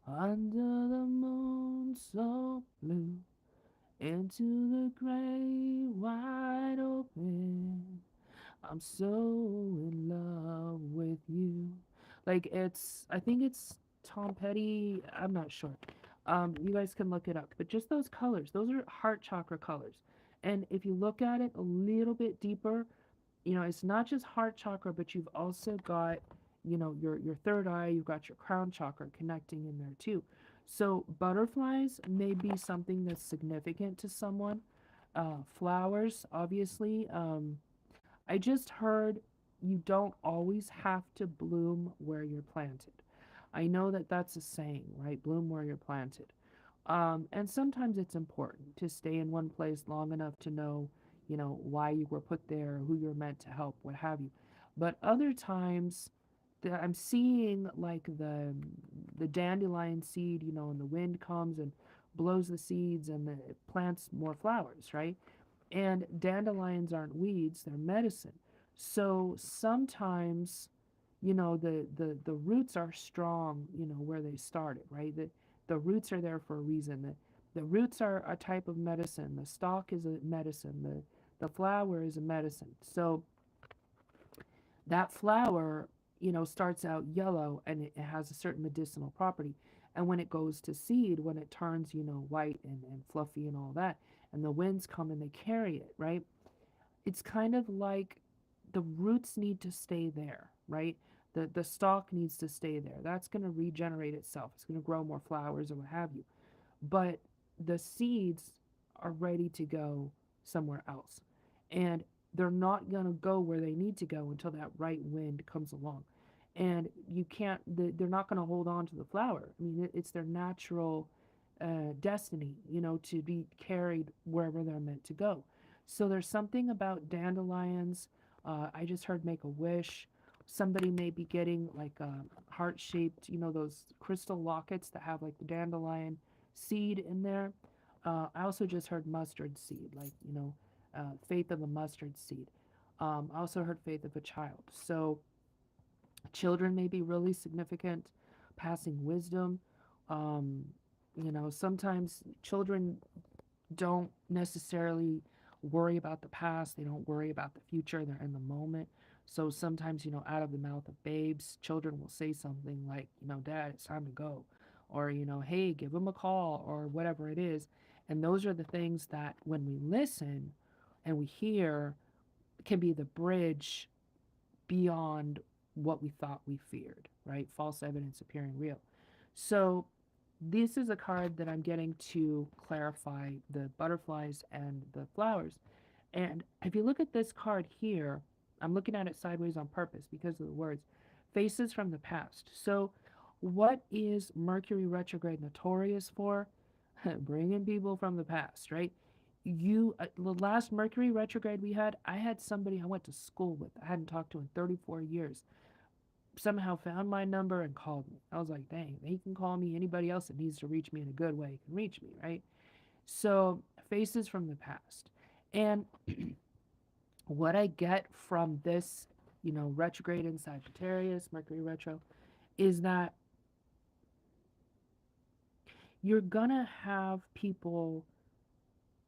Speaker 1: under the moon so blue. Into the great wide open, I'm so in love with you. Like I think it's Tom Petty. I'm not sure. You guys can look it up. But just those colors, those are heart chakra colors. And if you look at it a little bit deeper, it's not just heart chakra, but you've also got, your third eye, you've got your crown chakra connecting in there too. So butterflies may be something that's significant to someone. Flowers, obviously. I just heard you don't always have to bloom where you're planted. I know that that's a saying, right? Bloom where you're planted. And sometimes it's important to stay in one place long enough to know, why you were put there, who you're meant to help, what have you. But other times, I'm seeing like the dandelion seed, and the wind comes and blows the seeds and it plants more flowers, right? And dandelions aren't weeds, they're medicine. So sometimes, the roots are strong, where they started, right? The roots are there for a reason. The roots are a type of medicine. The stalk is a medicine. The flower is a medicine. So that flower, starts out yellow and it has a certain medicinal property. And when it goes to seed, when it turns, white and fluffy and all that, and the winds come and they carry it, right? It's kind of like the roots need to stay there, right? The stalk needs to stay there. That's going to regenerate itself. It's going to grow more flowers or what have you. But the seeds are ready to go somewhere else. And they're not going to go where they need to go until that right wind comes along. And you can't, they're not going to hold on to the flower. I mean, it's their natural destiny, to be carried wherever they're meant to go. So there's something about dandelions. I just heard make a wish. Somebody may be getting like a heart shaped, those crystal lockets that have like the dandelion seed in there. I also just heard mustard seed, like, faith of a mustard seed. I also heard faith of a child. So children may be really significant, passing wisdom. Um, sometimes children don't necessarily worry about the past, they don't worry about the future, they're in the moment. So sometimes, out of the mouth of babes, children will say something like, Dad, it's time to go. Or, hey, give them a call, or whatever it is. And those are the things that when we listen and we hear can be the bridge beyond what we thought we feared, right? False evidence appearing real. So this is a card that I'm getting to clarify the butterflies and the flowers. And if you look at this card here, I'm looking at it sideways on purpose because of the words faces from the past. So, what is Mercury retrograde notorious for? Bringing people from the past, right? The last Mercury retrograde we had, I had somebody I went to school with. I hadn't talked to in 34 years. Somehow found my number and called me. I was like, dang, he can call me. Anybody else that needs to reach me in a good way can reach me, right? So, faces from the past. And what I get from this, retrograde in Sagittarius, Mercury retro, is that you're gonna have people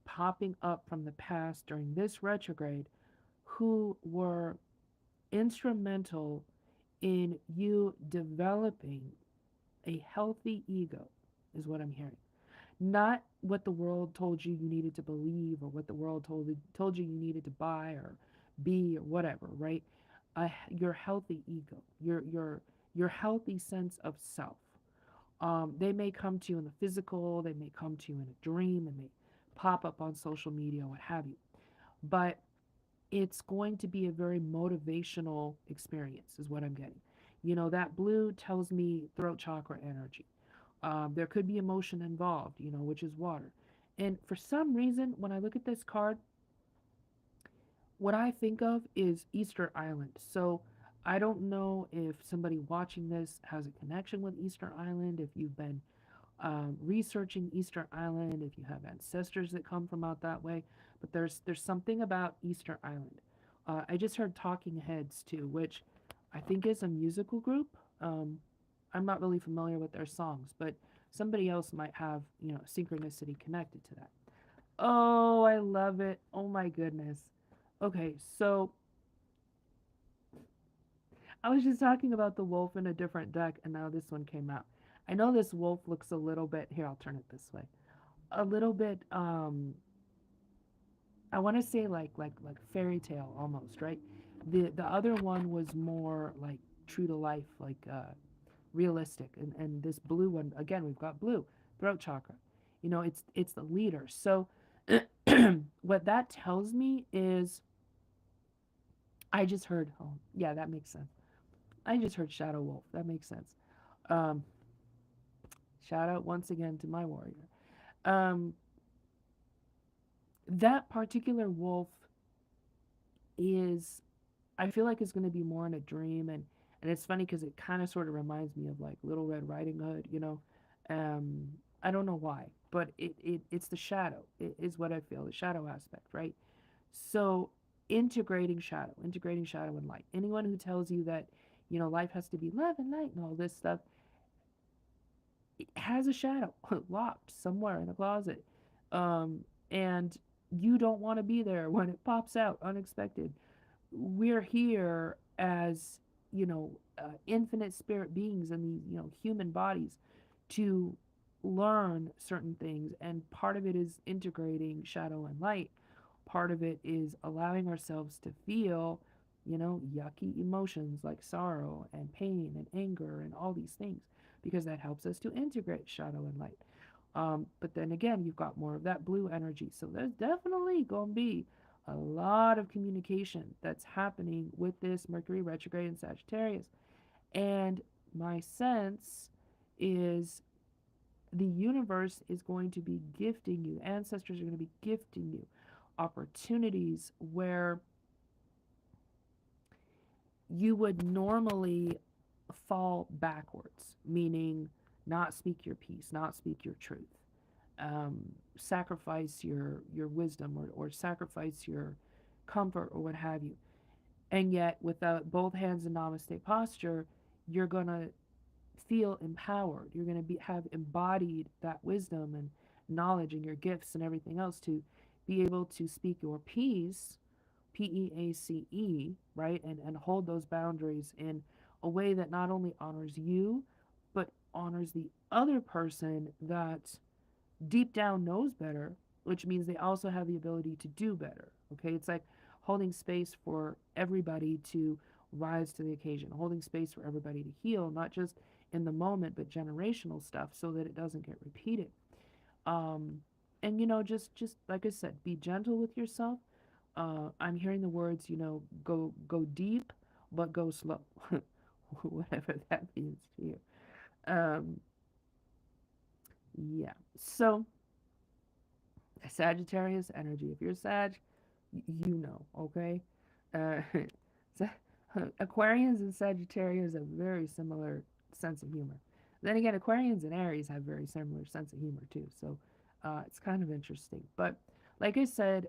Speaker 1: popping up from the past during this retrograde who were instrumental in you developing a healthy ego, is what I'm hearing. Not what the world told you you needed to believe or what the world told you you needed to buy or be or whatever, right? Your healthy ego, your healthy sense of self. They may come to you in the physical, they may come to you in a dream, they may pop up on social media, what have you. But it's going to be a very motivational experience, is what I'm getting. That blue tells me throat chakra energy. There could be emotion involved, which is water. And for some reason, when I look at this card, what I think of is Easter Island. So I don't know if somebody watching this has a connection with Easter Island, if you've been researching Easter Island, if you have ancestors that come from out that way. But there's something about Easter Island. I just heard Talking Heads too, which I think is a musical group. Um, I'm not really familiar with their songs, but somebody else might have synchronicity connected to that. Oh, I love it. Oh my goodness. Okay, so I was just talking about the wolf in a different deck, and now this one came out. I know this wolf looks a little bit here. I'll turn it this way. A little bit. I want to say like fairy tale almost, right? The other one was more like true to life, like realistic, and this blue one again. We've got blue throat chakra. It's the leader. So what that tells me is I just heard. Oh, yeah, that makes sense. I just heard Shadow Wolf. That makes sense. Um, Shout out once again to my warrior. Um, that particular wolf is, I feel like it's going to be more in a dream, and it's funny because it kind of sort of reminds me of like Little Red Riding Hood. Um, I don't know why, but it's the shadow. It is what I feel, the shadow aspect, right? So integrating shadow and light. Anyone who tells you that life has to be love and light and all this stuff, it has a shadow locked somewhere in the closet. And you don't want to be there when it pops out unexpected. We're here as, infinite spirit beings in these, human bodies to learn certain things. And part of it is integrating shadow and light. Part of it is allowing ourselves to feel, yucky emotions like sorrow and pain and anger and all these things because that helps us to integrate shadow and light. But then again, you've got more of that blue energy. So there's definitely going to be a lot of communication that's happening with this Mercury retrograde in Sagittarius. And my sense is the universe is going to be gifting you, ancestors are going to be gifting you opportunities where you would normally fall backwards, meaning not speak your piece, not speak your truth, sacrifice your wisdom or sacrifice your comfort or what have you. And yet, with both hands in namaste posture, you're going to feel empowered. You're going to have embodied that wisdom and knowledge and your gifts and everything else to be able to speak your piece, PEACE, right? And hold those boundaries in a way that not only honors you, but honors the other person that deep down knows better, which means they also have the ability to do better. Okay, it's like holding space for everybody to rise to the occasion, holding space for everybody to heal, not just in the moment, but generational stuff so that it doesn't get repeated. Um, and just like I said, be gentle with yourself. I'm hearing the words, go deep, but go slow, whatever that means to you. Um, yeah. So Sagittarius energy. If you're Sag, you know, okay? Uh, Aquarians and Sagittarius have very similar sense of humor. Then again, Aquarians and Aries have very similar sense of humor too. So it's kind of interesting. But like I said,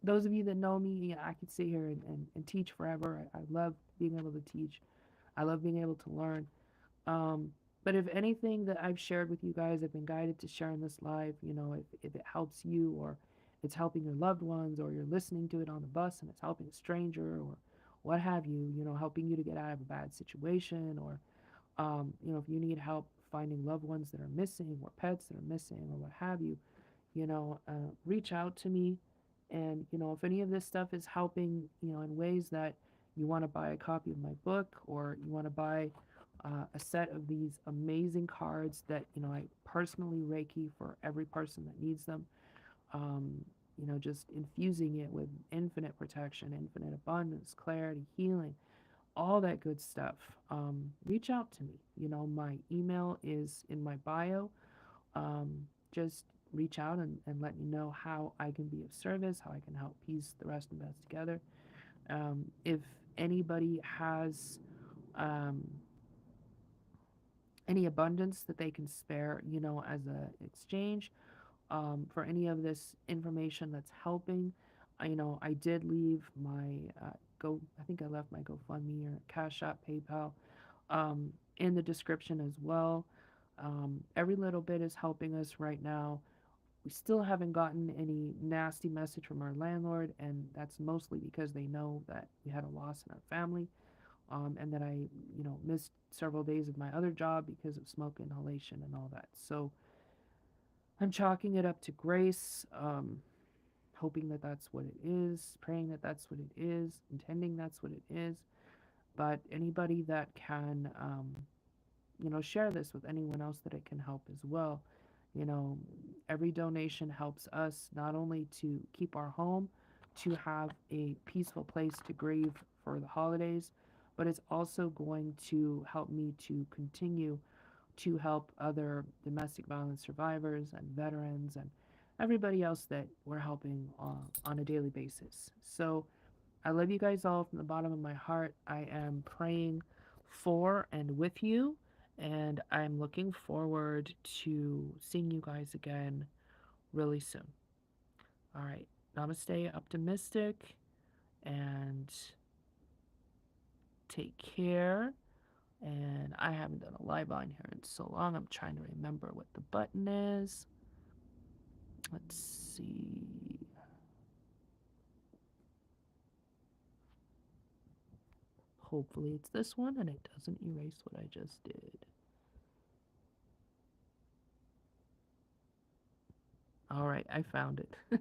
Speaker 1: those of you that know me, I could sit here and teach forever. I love being able to teach. I love being able to learn. Um, but if anything that I've shared with you guys, I've been guided to share in this live, if it helps you or it's helping your loved ones or you're listening to it on the bus and it's helping a stranger or what have you, helping you to get out of a bad situation or, if you need help finding loved ones that are missing or pets that are missing or what have you, reach out to me. And, if any of this stuff is helping, in ways that you want to buy a copy of my book or you want to buy a set of these amazing cards that, I personally Reiki for every person that needs them. Just infusing it with infinite protection, infinite abundance, clarity, healing, all that good stuff. Reach out to me. My email is in my bio. Just reach out and let me know how I can be of service, how I can help piece the rest of us together. If anybody has um, any abundance that they can spare, as a exchange for any of this information that's helping, I did leave my I think I left my GoFundMe or Cashapp, PayPal in the description as well. Every little bit is helping us right now. We still haven't gotten any nasty message from our landlord, and that's mostly because they know that we had a loss in our family, and that I, missed several days of my other job because of smoke inhalation and all that. So I'm chalking it up to grace, hoping that that's what it is, praying that that's what it is, intending that's what it is. But anybody that can, share this with anyone else that it can help as well. You know, every donation helps us not only to keep our home, to have a peaceful place to grieve for the holidays, but it's also going to help me to continue to help other domestic violence survivors and veterans and everybody else that we're helping on a daily basis. So I love you guys all from the bottom of my heart. I am praying for and with you, and I'm looking forward to seeing you guys again really soon. All right. Namaste, optimistic, and take care. And I haven't done a live on here in so long. I'm trying to remember what the button is. Let's see. Hopefully it's this one and it doesn't erase what I just did. All right, I found it.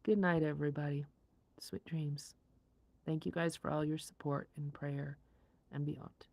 Speaker 1: Good night, everybody. Sweet dreams. Thank you guys for all your support and prayer and beyond.